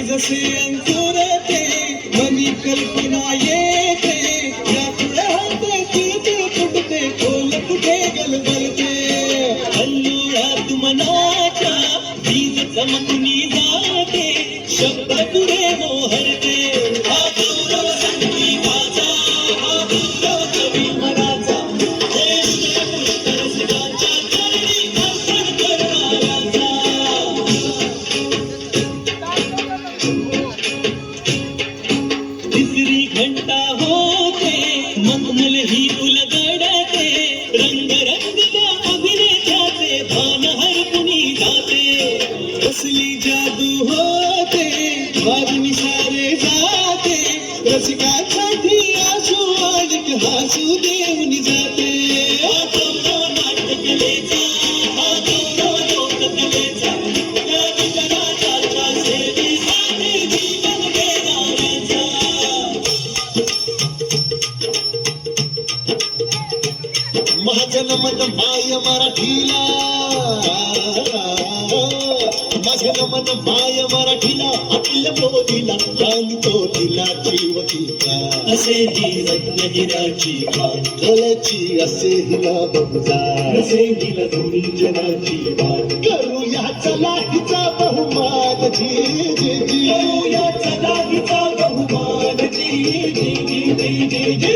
जसे अंकुर ते मनी कल्पना येते यापुढे होते तिळतिळ फुटते खोल कुठे गलबलते अल्लुळात मनाच्या बीज चमकुनी जाते शब्द पुढे मोहरते हा गौरव संगीताचा हा गौरव कवी मनाचा ज्येष्ठ पुष्कर सुराच्या चरणी अर्पण करणाऱ्याचा तिसरी घंटा होते मखमल ही उलगडते रंगरंगल्या अभिनेत्याचे भान हरपुनी जाते कसली जादू होते वाजनी सारे जाते रसिकासाठी आसू आणिक हसू देऊन जाते हा गौरव नाट्यकलेचा हा गौरव लोककलेचा या विठ्ठलाच्या सेवेसाठी जीवन देणाऱ्याचा महाजनमन माय मराठीला माझं मन माय मराठीला आपल्या बोलीला जाणतो तिला जीव तिचा असे ही रत्न हिराची गळ्याची असे हिला बघजा असे हिला धुनी जनाची वाट करूया चला हिचा बहुमान जी जी जी करूया चला हिचा बहुमान जी जी जी जी जी जी